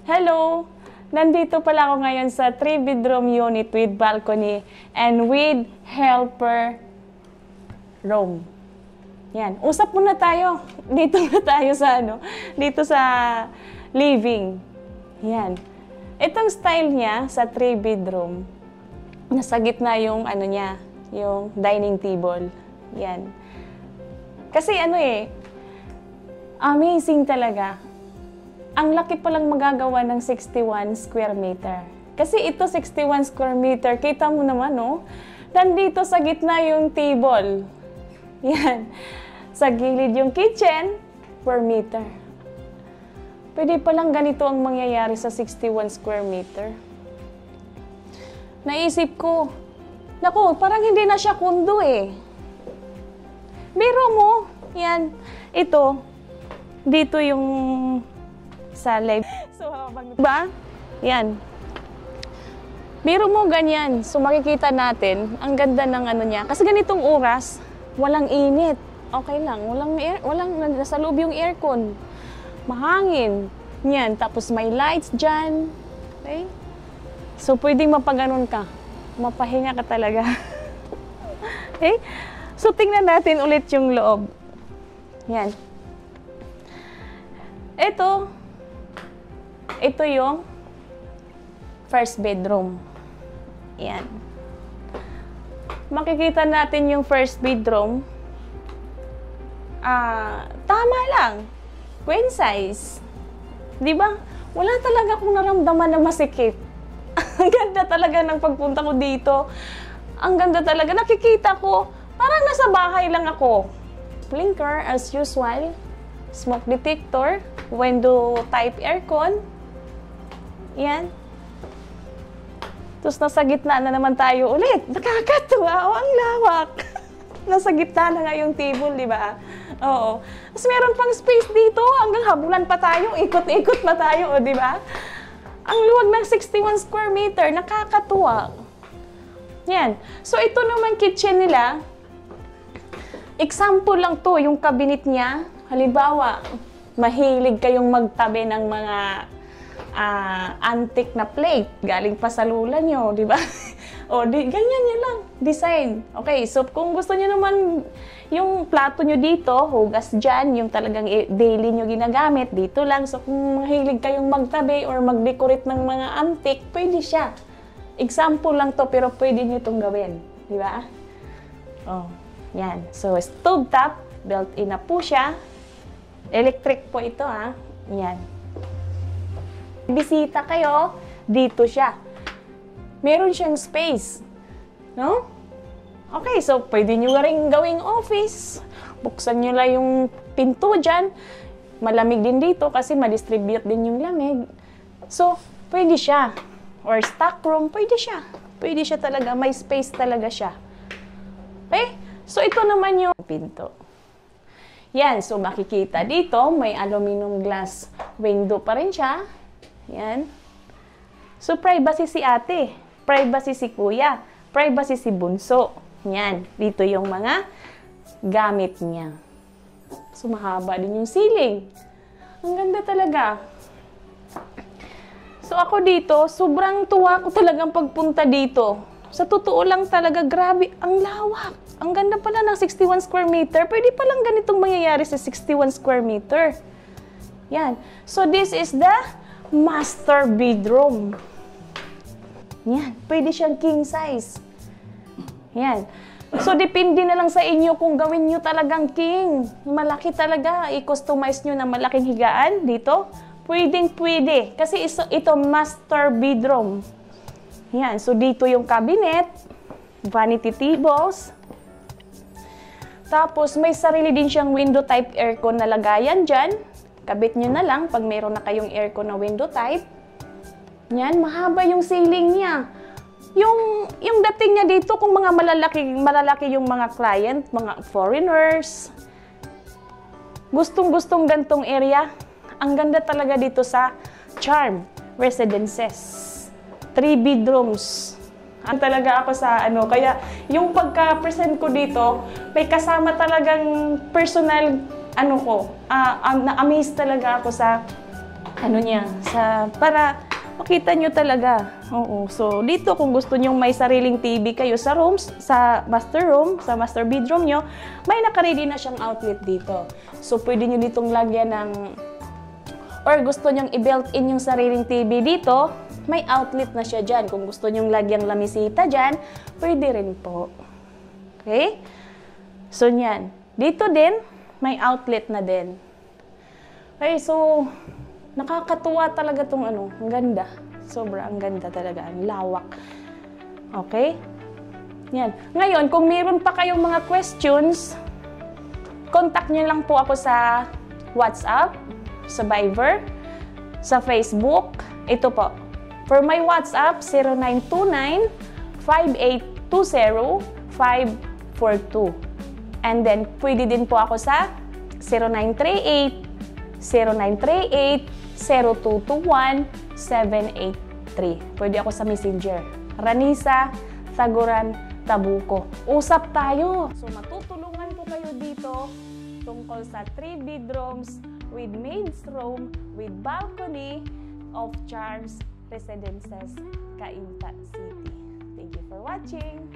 Hello! Nandito pala ako ngayon sa 3-bedroom unit with balcony and with helper room. Yan. Usap muna tayo. Dito na tayo sa dito sa living. Yan. Itong style niya sa 3-bedroom, nasa gitna yung niya, yung dining table. Yan. Kasi amazing talaga. Ang laki palang magagawa ng 61 square meter. Kasi ito 61 square meter, kita mo naman, nandito sa gitna yung table. Yan. Sa gilid yung kitchen, per meter. Pwede palang ganito ang mangyayari sa 61 square meter. Naisip ko, naku, parang hindi na siya kundo eh. Biro mo, yan, ito, dito yung sa live. So, ba? Yan. Biro mo ganyan. So, makikita natin, ang ganda ng niya. Kasi ganitong oras, walang init. Okay lang. Walang nasa loob yung aircon. Mahangin. Yan. Tapos may lights dyan. Okay? So, pwedeng mapaganon ka. Mapahinga ka talaga. Okay? So, tingnan natin ulit yung loob. Yan. Ito yung first bedroom. Yan. Makikita natin yung first bedroom. Tama lang. Queen size. Diba? Wala talaga akong naramdaman na masikip. Ang ganda talaga ng pagpunta ko dito. Ang ganda talaga. Nakikita ko, parang nasa bahay lang ako. Blinker as usual. Smoke detector. Window type aircon. Yan. Tapos nasa gitna na naman tayo ulit. Nakakatuwa. Ang lawak. Nasa gitna na nga yung table, di ba? Oo. Tapos meron pang space dito. Hanggang habulan pa tayo. Ikot-ikot pa tayo, di ba? Ang luwag ng 61 square meter. Nakakatuwa. Yan. So, ito naman kitchen nila. Example lang to, yung cabinet niya. Halimbawa, mahilig kayong magtabi ng mga antique na plate. Galing pa sa lula nyo, di ba? O, ganyan nyo lang. Design. Okay, so kung gusto nyo naman yung plato nyo dito, hugas dyan, yung talagang daily nyo ginagamit, dito lang. So kung mahilig kayong magtabi or mag-decorate ng mga antique, pwede siya. Example lang to, pero pwede nyo itong gawin. Di ba? Oh, yan. So, stove top, built-in na po siya. Electric po ito, ha. Yan. Bisita kayo, dito siya. Meron siyang space. No? Okay, so pwede nyo rin gawing office. Buksan nyo lang yung pinto dyan. Malamig din dito kasi ma-distribute din yung lamig. So, pwede siya. Or stock room, pwede siya. Pwede siya talaga. May space talaga siya. Okay? So, ito naman yung pinto. Yan. So, makikita dito, may aluminum glass window pa rin siya. Yan. So, privacy si ate. Privacy si kuya. Privacy si bunso. Yan. Dito yung mga gamit niya. So, mahaba din yung ceiling. Ang ganda talaga. So, ako dito, sobrang tuwa ko talagang pagpunta dito. Sa totoo lang talaga, grabe, ang lawak. Ang ganda pala ng 61 square meter. Pwede palang ganitong mangyayari sa 61 square meter. Yan. So, this is the master bedroom. Yan. Pwede siyang king size. Yan. So, depende na lang sa inyo kung gawin nyo talagang king. Malaki talaga. I-customize nyo na malaking higaan dito. Pwedeng-pwede. Kasi ito, master bedroom. Yan. So, dito yung cabinet. Vanity tables. Tapos, may sarili din siyang window type aircon na lagayan dyan. Kabit nyo na lang pag mayroon na kayong aircon na window type. Yan, mahaba yung ceiling niya. Yung dating niya dito, kung mga malalaki yung mga client, mga foreigners, gustong-gustong gantong area. Ang ganda talaga dito sa Charm Residences. 3 bedrooms. Ang talaga ako sa kaya yung pagka-present ko dito, may kasama talagang personal na-amaze talaga ako sa ano niya, para makita nyo talaga. Oo. So, dito kung gusto nyo may sariling TV kayo sa rooms, sa master room, sa master bedroom nyo, may naka-ready na siyang outlet dito. So, pwede nyo ditong lagyan ng, or gusto nyong i-built-in yung sariling TV dito, may outlet na siya dyan. Kung gusto nyong lagyang lamisita dyan, pwede rin po. Okay? So, yan. Dito din, may outlet na din. Okay, so, nakakatuwa talaga tong ano, ang ganda. Sobrang ganda talaga, ang lawak. Okay? Yan. Ngayon, kung meron pa kayong mga questions, contact nyo lang po ako sa WhatsApp, sa Viber, sa Facebook. Ito po. For my WhatsApp, 0929-5820-542. And then, pwede din po ako sa 0938-0221-783. Pwede ako sa Messenger. Ranisa Taguran Tabuco. Usap tayo! So, matutulungan ko kayo dito tungkol sa 3 bedrooms with maid's room, with balcony of Charms Residences, Cainta City. Thank you for watching!